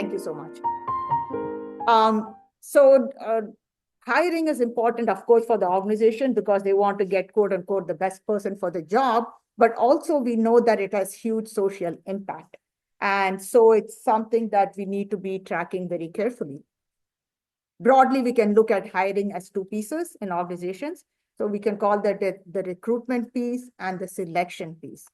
Thank you so much. So hiring is important, of course, for the organization because they want to get, quote unquote, the best person for the job. But also we know that it has huge social impact. And so it's something that we need to be tracking very carefully. Broadly, we can look at hiring as two pieces in organizations. So we can call that the recruitment piece and the selection piece.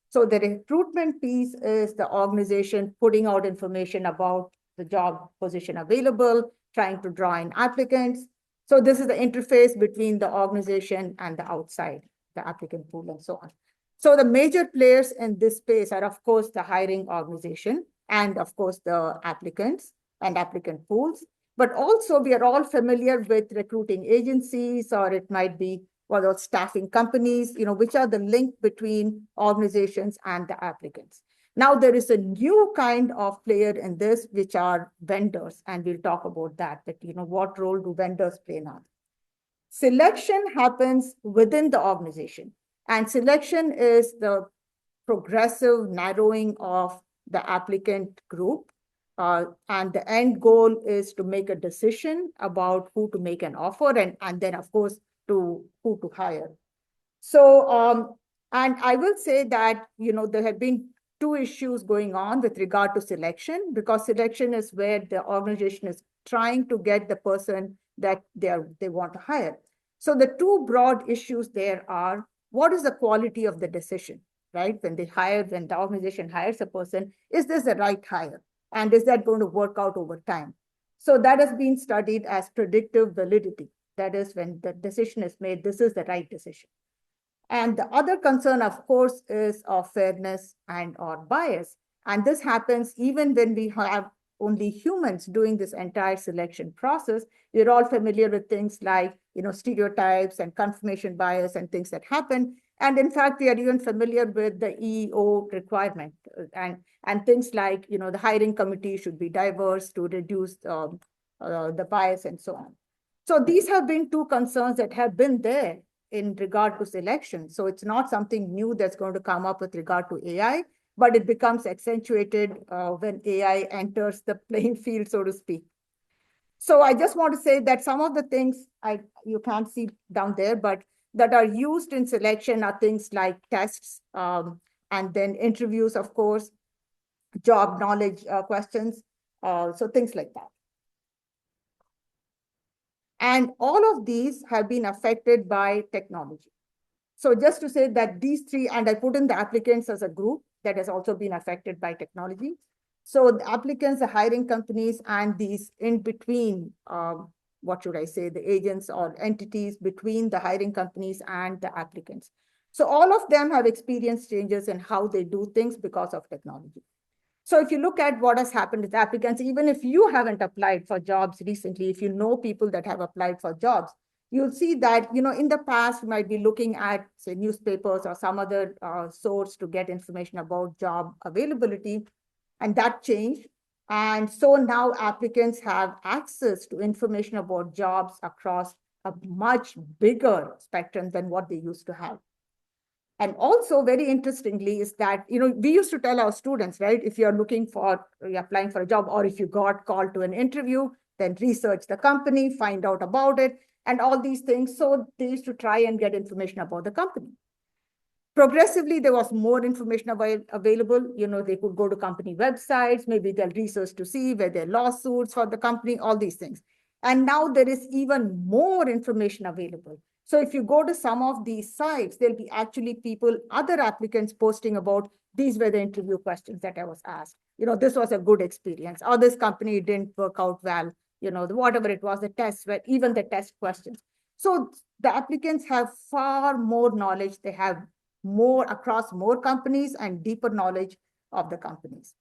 So the recruitment piece is the organization putting out information about the job position available, trying to draw in applicants. So this is the interface between the organization and the outside, the applicant pool and so on. So the major players in this space are, of course, the hiring organization and, of course, the applicants and applicant pools. But also we are all familiar with recruiting agencies, or it might be what are staffing companies, which are the link between organizations and the applicants. Now there is a new kind of player in this, which are vendors, and we'll talk about that, what role do vendors play now? Selection happens within the organization, and selection is the progressive narrowing of the applicant group. And the end goal is to make a decision about who to make an offer and then, of course, to who to hire. So, and I will say that, there have been two issues going on with regard to selection, because selection is where the organization is trying to get the person that they want to hire. So the two broad issues there are, what is the quality of the decision, right? When the organization hires a person, is this the right hire? And is that going to work out over time? So that has been studied as predictive validity. That is, when the decision is made, this is the right decision. And the other concern, of course, is of fairness and or bias. And this happens even when we have only humans doing this entire selection process. We're all familiar with things like, stereotypes and confirmation bias and things that happen. And in fact, we are even familiar with the EEO requirement and things like, the hiring committee should be diverse to reduce the bias and so on. So these have been two concerns that have been there in regard to selection. So it's not something new that's going to come up with regard to AI, but it becomes accentuated when AI enters the playing field, so to speak. So I just want to say that some of the things you can't see down there, but that are used in selection are things like tests, and then interviews, of course, job knowledge questions, so things like that. And all of these have been affected by technology. So just to say that these three, and I put in the applicants as a group that has also been affected by technology. So the applicants, the hiring companies, and these in between, what should I say, the agents or entities between the hiring companies and the applicants. So all of them have experienced changes in how they do things because of technology. So if you look at what has happened with applicants, even if you haven't applied for jobs recently, if you know people that have applied for jobs, you'll see that, in the past, you might be looking at, say, newspapers or some other source to get information about job availability, and that changed. And so now applicants have access to information about jobs across a much bigger spectrum than what they used to have. And also, very interestingly, is that, we used to tell our students, right, if you're applying for a job, or if you got called to an interview, then research the company, find out about it, and all these things. So they used to try and get information about the company. Progressively, there was more information available. They could go to company websites, maybe they'll research to see where there are lawsuits for the company, all these things. And now there is even more information available. So if you go to some of these sites, there'll be actually other applicants posting about, these were the interview questions that I was asked. This was a good experience, or this company didn't work out well, whatever it was, the tests, even the test questions. So the applicants have far more knowledge. They have more across more companies and deeper knowledge of the companies.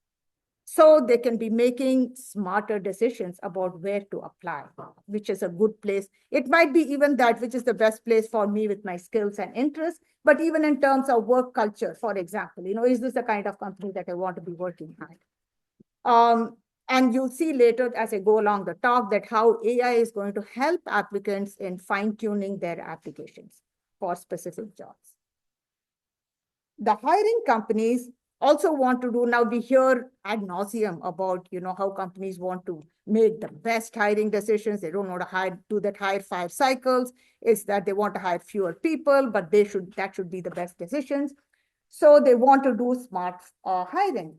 So they can be making smarter decisions about where to apply, which is a good place. It might be even that which is the best place for me with my skills and interests, but even in terms of work culture, for example, is this the kind of company that I want to be working at? And you'll see later as I go along the talk that how AI is going to help applicants in fine-tuning their applications for specific jobs. The hiring companies also want to do, now we hear ad nauseum about, how companies want to make the best hiring decisions. They don't want to do that hire fire cycles. It's that they want to hire fewer people, but that should be the best decisions. So they want to do smart hiring.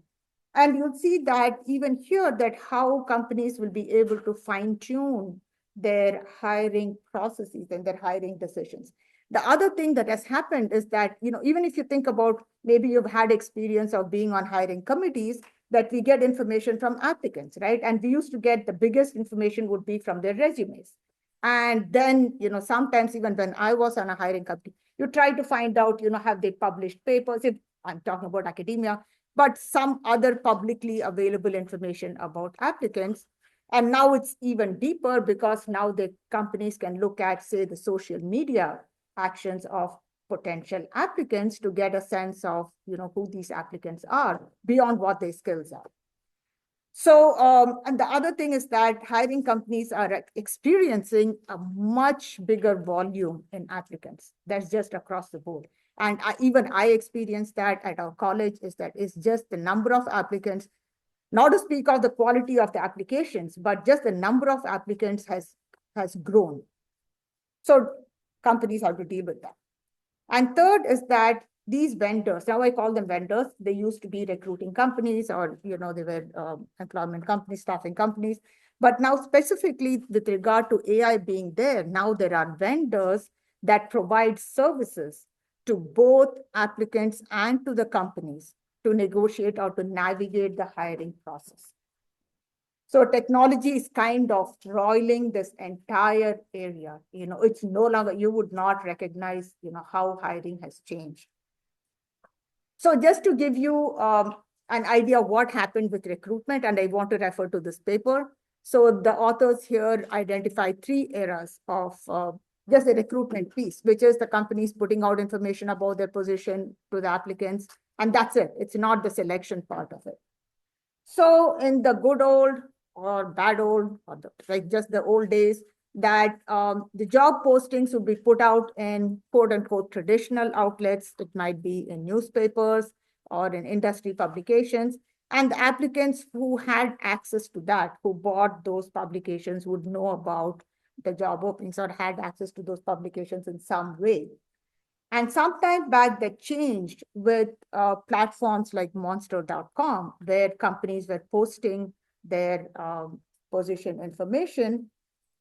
And you'll see that even here, that how companies will be able to fine tune their hiring processes and their hiring decisions. The other thing that has happened is that, even if you think about, maybe you've had experience of being on hiring committees, that we get information from applicants, right? And we used to get, the biggest information would be from their resumes. And then, sometimes even when I was on a hiring committee, you try to find out, have they published papers, if I'm talking about academia, but some other publicly available information about applicants. And now it's even deeper, because now the companies can look at, say, the social media actions of potential applicants to get a sense of, who these applicants are beyond what their skills are. So, and the other thing is that hiring companies are experiencing a much bigger volume in applicants. That's just across the board. And even I experienced that at our college, is that it's just the number of applicants, not to speak of the quality of the applications, but just the number of applicants has grown. So companies have to deal with that. And third is that these vendors, now I call them vendors, they used to be recruiting companies, or, they were employment companies, staffing companies. But now specifically with regard to AI being there, now there are vendors that provide services to both applicants and to the companies to negotiate or to navigate the hiring process. So technology is kind of roiling this entire area. It's no longer, you would not recognize, how hiring has changed. So just to give you an idea of what happened with recruitment, and I want to refer to this paper. So the authors here identify 3 eras of just the recruitment piece, which is the companies putting out information about their position to the applicants. And that's it. It's not the selection part of it. So in the good old or bad old, or like just the old days, that the job postings would be put out in quote unquote traditional outlets. It might be in newspapers or in industry publications. And the applicants who had access to that, who bought those publications, would know about the job openings or had access to those publications in some way. And sometime back that changed with platforms like monster.com, where companies were posting their position information.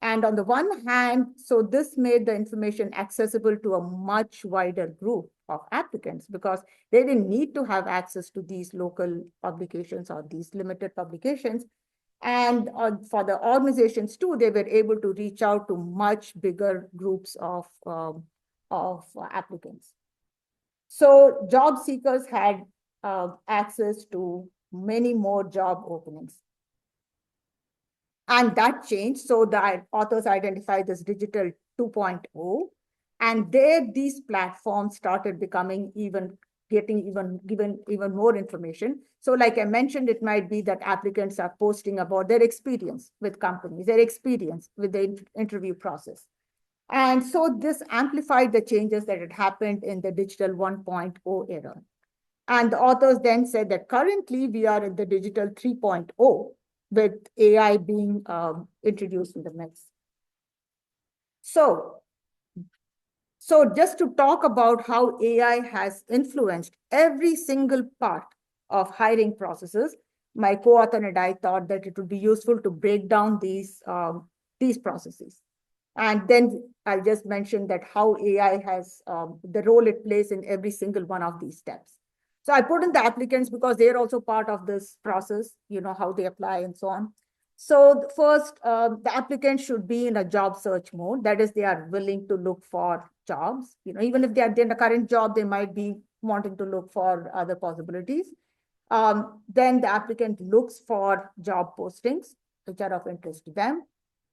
And on the one hand, so this made the information accessible to a much wider group of applicants, because they didn't need to have access to these local publications or these limited publications. And for the organizations too, they were able to reach out to much bigger groups of applicants. So job seekers had access to many more job openings. And that changed. So the authors identified this digital 2.0. And there, these platforms started becoming given even more information. So like I mentioned, it might be that applicants are posting about their experience with companies, their experience with the interview process. And so this amplified the changes that had happened in the digital 1.0 era. And the authors then said that currently we are in the digital 3.0, with AI being introduced in the mix. So just to talk about how AI has influenced every single part of hiring processes, my co-author and I thought that it would be useful to break down these processes. And then I'll just mention that how AI has the role it plays in every single one of these steps. So I put in the applicants because they're also part of this process, how they apply and so on. So first, the applicant should be in a job search mode. That is, they are willing to look for jobs. Even if they are in the current job, they might be wanting to look for other possibilities. Then the applicant looks for job postings, which are of interest to them.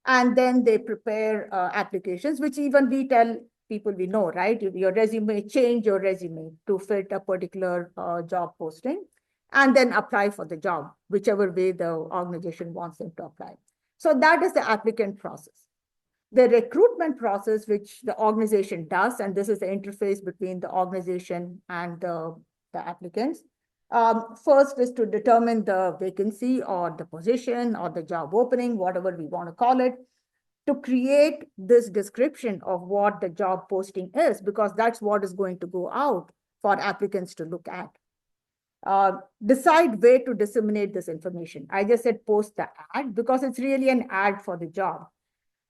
And then they prepare applications, which even we tell people we know, right? Your resume, change your resume to fit a particular job posting, and then apply for the job, whichever way the organization wants them to apply. So that is the applicant process. The recruitment process, which the organization does, and this is the interface between the organization and the applicants. First is to determine the vacancy or the position or the job opening, whatever we want to call it, to create this description of what the job posting is, because that's what is going to go out for applicants to look at. Decide where to disseminate this information. I just said post the ad because it's really an ad for the job.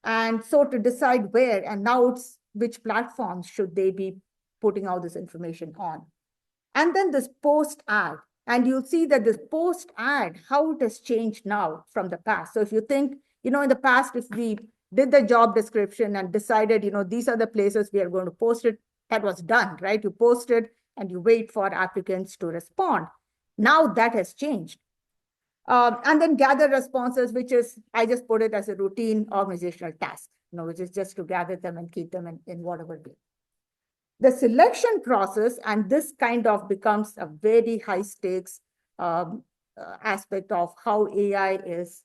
And so to decide where, and now it's which platforms should they be putting out this information on. And then this post ad, and you'll see that this post ad, how it has changed now from the past. So if you think, in the past, if we did the job description and decided, these are the places we are going to post it, that was done, right? You post it and you wait for applicants to respond. Now that has changed. And then gather responses, which is, I just put it as a routine organizational task, which is just to gather them and keep them in whatever way. The selection process, and this kind of becomes a very high stakes aspect of how AI is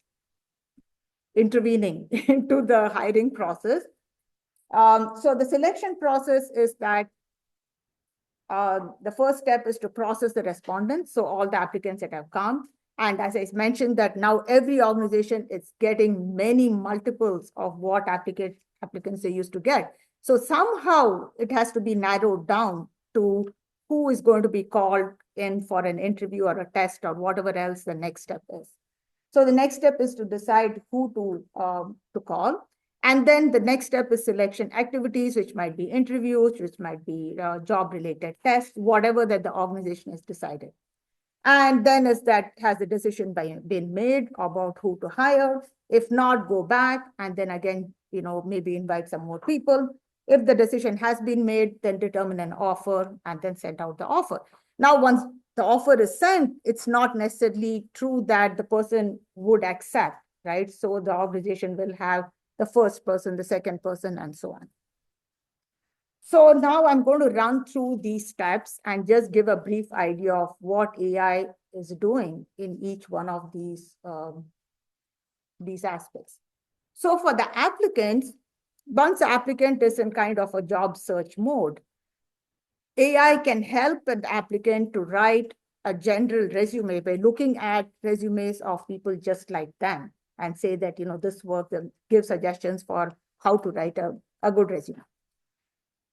intervening into the hiring process. So the selection process is that the first step is to process the respondents, so all the applicants that have come. And as I mentioned, that now every organization is getting many multiples of what applicants they used to get. So somehow it has to be narrowed down to who is going to be called in for an interview or a test or whatever else the next step is. So the next step is to decide who to call. And then the next step is selection activities, which might be interviews, which might be job-related tests, whatever that the organization has decided. And then has the decision been made about who to hire? If not, go back and then again, maybe invite some more people. If the decision has been made, then determine an offer and then send out the offer. Now, once the offer is sent, it's not necessarily true that the person would accept, right? So the organization will have the first person, the second person, and so on. So now I'm going to run through these steps and just give a brief idea of what AI is doing in each one of these aspects. So for the applicants, once the applicant is in kind of a job search mode, AI can help an applicant to write a general resume by looking at resumes of people just like them and say that, this work will give suggestions for how to write a good resume.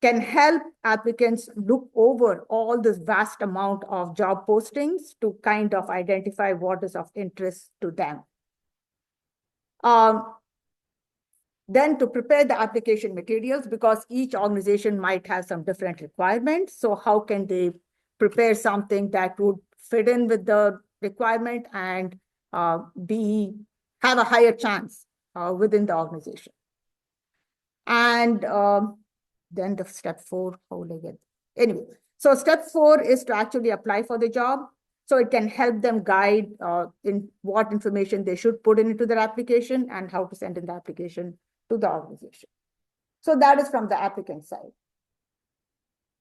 Can help applicants look over all this vast amount of job postings to kind of identify what is of interest to them. Then to prepare the application materials, because each organization might have some different requirements. So how can they prepare something that would fit in with the requirement and have a higher chance within the organization? And then the step 4, how will I get? Anyway, so step 4 is to actually apply for the job. So it can help them guide in what information they should put into their application and how to send in the application to the organization. So that is from the applicant side.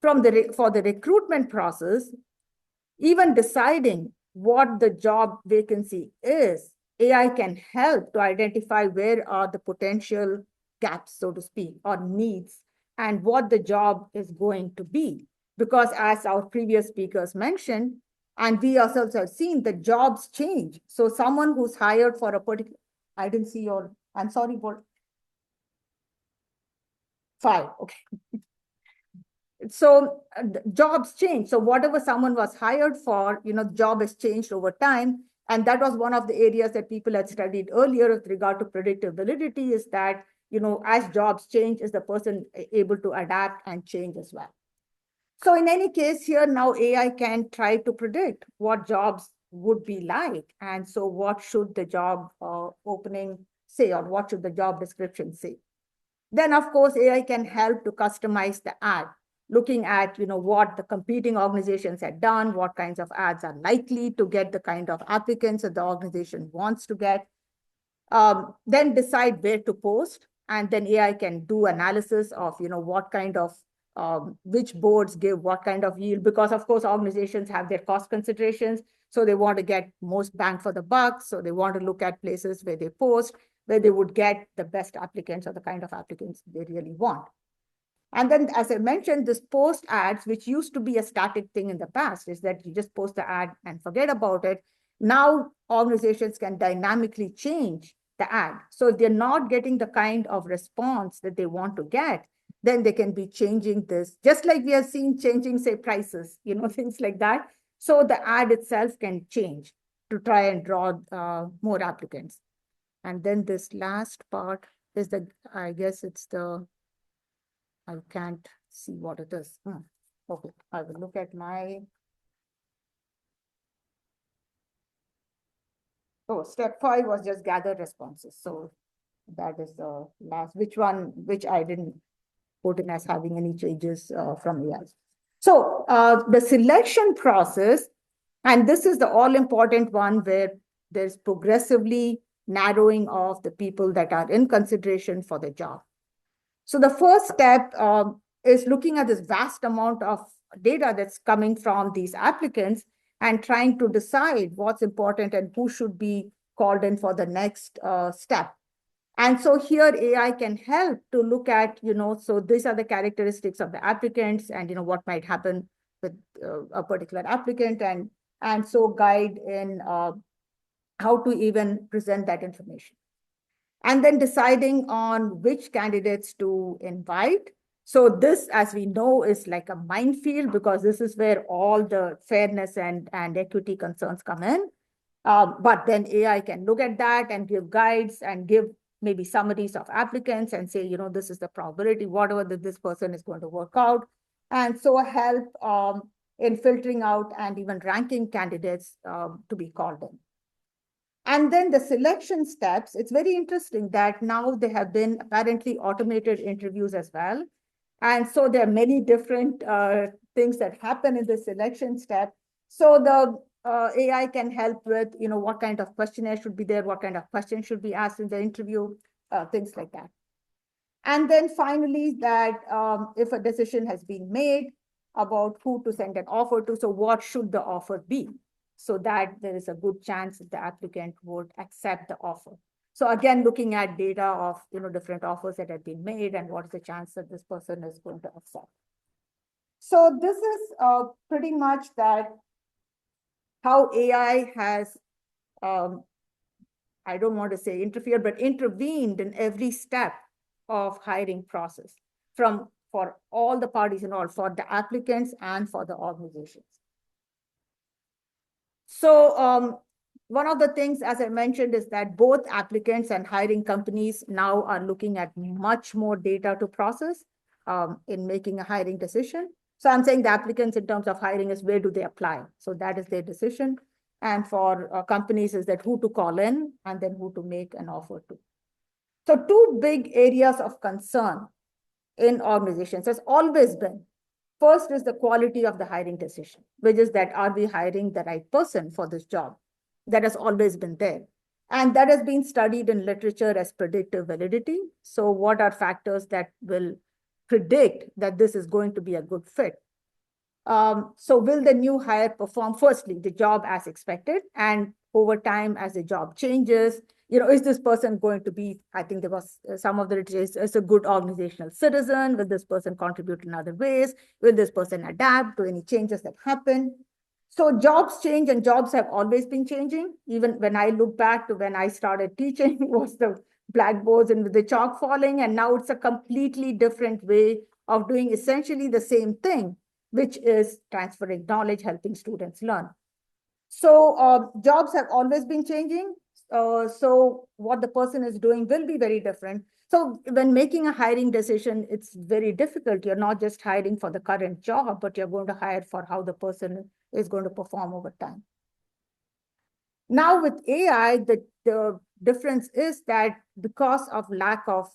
For the recruitment process, even deciding what the job vacancy is, AI can help to identify where are the potential gaps, so to speak, or needs, and what the job is going to be. Because as our previous speakers mentioned, and we ourselves have seen, the jobs change. So someone who's hired for a particular, I didn't see your, I'm sorry, what? 5, okay. So jobs change. So whatever someone was hired for, job has changed over time. And that was one of the areas that people had studied earlier with regard to predictability, is that, as jobs change, is the person able to adapt and change as well. So in any case here, now AI can try to predict what jobs would be like. And so what should the job opening say, or what should the job description say? Then, of course, AI can help to customize the ad, looking at what the competing organizations had done, what kinds of ads are likely to get the kind of applicants that the organization wants to get. Then decide where to post, and then AI can do analysis of what kind of which boards give what kind of yield, because of course organizations have their cost considerations, so they want to get most bang for the buck. So they want to look at places where they post, where they would get the best applicants or the kind of applicants they really want. And then, as I mentioned, this post ads, which used to be a static thing in the past, is that you just post the ad and forget about it. Now, organizations can dynamically change the ad. So if they're not getting the kind of response that they want to get, then they can be changing this, just like we have seen changing, say, prices, things like that. So the ad itself can change to try and draw more applicants. And then this last part is I guess it's I can't see what it is. Okay, I will look at my. Oh, step 5 was just gather responses. So that is the last, which I didn't put in as having any changes from AI. So the selection process, and this is the all important one where there's progressively narrowing of the people that are in consideration for the job. So the first step is looking at this vast amount of data that's coming from these applicants and trying to decide what's important and who should be called in for the next step. And so here AI can help to look at, so these are the characteristics of the applicants and, what might happen with a particular applicant and so guide in how to even present that information. And then deciding on which candidates to invite. So this, as we know, is like a minefield because this is where all the fairness and equity concerns come in. But then AI can look at that and give guides and give maybe summaries of applicants and say, this is the probability, whatever that this person is going to work out. And so help in filtering out and even ranking candidates to be called in. And then the selection steps, it's very interesting that now there have been apparently automated interviews as well. And so there are many different things that happen in the selection step. So the AI can help with, what kind of questionnaire should be there, what kind of questions should be asked in the interview, things like that. And then finally, that if a decision has been made about who to send an offer to, so what should the offer be? So that there is a good chance that the applicant would accept the offer. So again, looking at data of different offers that have been made and what is the chance that this person is going to accept. So this is pretty much that how AI has, I don't want to say interfered, but intervened in every step of hiring process for all the parties involved, for the applicants and for the organizations. So one of the things, as I mentioned, is that both applicants and hiring companies now are looking at much more data to process in making a hiring decision. So I'm saying the applicants in terms of hiring is where do they apply? So that is their decision. And for companies is that who to call in and then who to make an offer to. So two big areas of concern in organizations has always been. First is the quality of the hiring decision, which is that are we hiring the right person for this job? That has always been there. And that has been studied in literature as predictive validity. So what are factors that will predict that this is going to be a good fit? So will the new hire perform, firstly, the job as expected, and over time as the job changes, is this person going to be, I think there was some of the literature is a good organizational citizen, will this person contribute in other ways, will this person adapt to any changes that happen? So jobs change and jobs have always been changing. Even when I look back to when I started teaching, was the blackboards and with the chalk falling, and now it's a completely different way of doing essentially the same thing, which is transferring knowledge, helping students learn. So jobs have always been changing. So what the person is doing will be very different. So when making a hiring decision, it's very difficult. You're not just hiring for the current job, but you're going to hire for how the person is going to perform over time. Now with AI, the difference is that because of lack of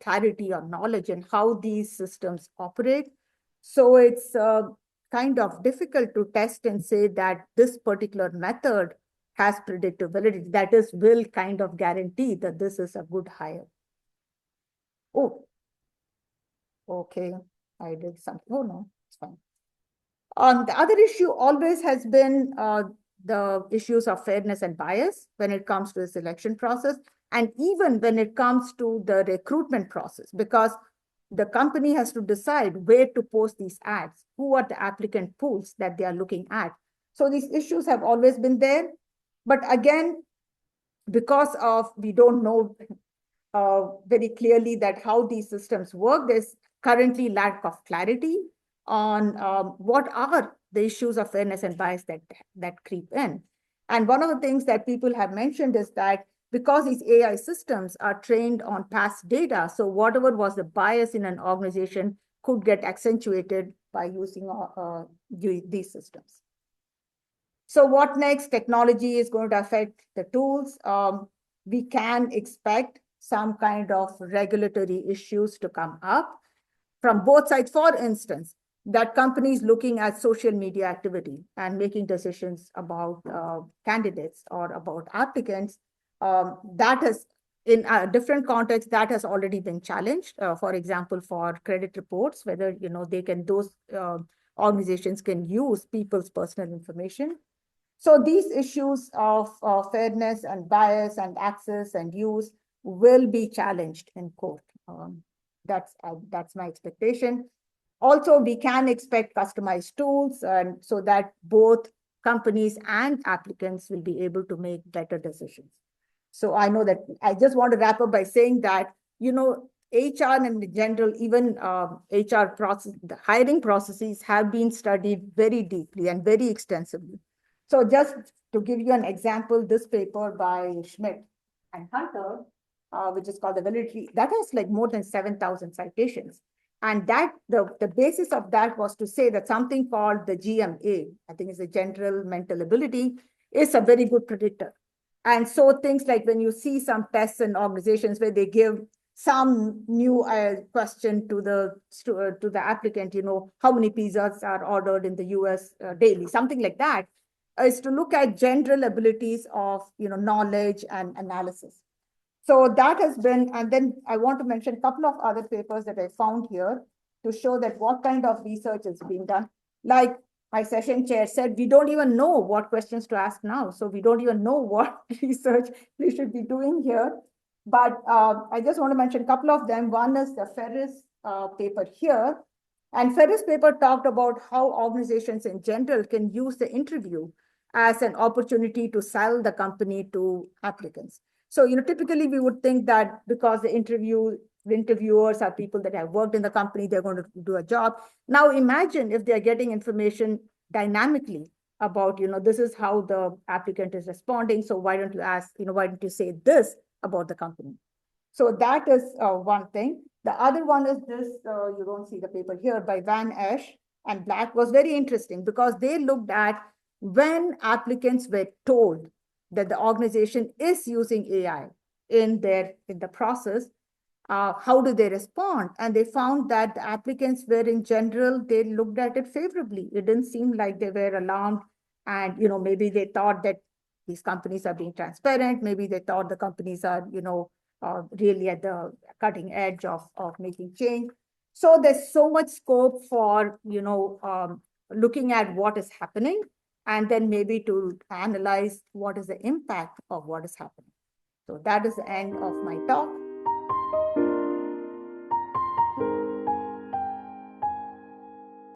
clarity or knowledge in how these systems operate, so it's kind of difficult to test and say that this particular method has predictability, that is, will kind of guarantee that this is a good hire. Oh, okay, I did something. Oh, no, it's fine. The other issue always has been the issues of fairness and bias when it comes to the selection process, and even when it comes to the recruitment process, because the company has to decide where to post these ads, who are the applicant pools that they are looking at. So these issues have always been there. But again, because of we don't know very clearly that how these systems work, there's currently lack of clarity on what are the issues of fairness and bias that creep in. And one of the things that people have mentioned is that because these AI systems are trained on past data, so whatever was the bias in an organization could get accentuated by using these systems. So what next? Technology is going to affect the tools. We can expect some kind of regulatory issues to come up from both sides. For instance, that companies looking at social media activity and making decisions about candidates or about applicants, that has, in a different context, that has already been challenged. For example, for credit reports, whether they can, those organizations can use people's personal information. So these issues of fairness and bias and access and use will be challenged in court. That's my expectation. Also, we can expect customized tools, and so that both companies and applicants will be able to make better decisions. So I know that I just want to wrap up by saying that, HR and in general, even HR process, the hiring processes have been studied very deeply and very extensively. So just to give you an example, this paper by Schmidt and Hunter, which is called the validity, that has like more than 7,000 citations. And that the basis of that was to say that something called the GMA, I think is a general mental ability, is a very good predictor. And so things like when you see some tests in organizations where they give some new question to the applicant, how many pizzas are ordered in the US daily, something like that, is to look at general abilities of knowledge and analysis. So that has been, and then I want to mention a couple of other papers that I found here to show that what kind of research is being done. Like my session chair said, we don't even know what questions to ask now. So we don't even know what research we should be doing here. But I just want to mention a couple of them. One is the Ferris paper here. And Ferris paper talked about how organizations in general can use the interview as an opportunity to sell the company to applicants. So, typically we would think that because the interviewers are people that have worked in the company, they're going to do a job. Now imagine if they're getting information dynamically about, this is how the applicant is responding. So why don't you ask, why don't you say this about the company? So that is one thing. The other one is this, you don't see the paper here, by Van Esch and Black, was very interesting because they looked at when applicants were told that the organization is using AI in the process, how do they respond? And they found that the applicants were in general, they looked at it favorably. It didn't seem like they were alarmed. And, maybe they thought that these companies are being transparent. Maybe they thought the companies are, really at the cutting edge of making change. So there's so much scope for, looking at what is happening and then maybe to analyze what is the impact of what is happening. So that is the end of my talk.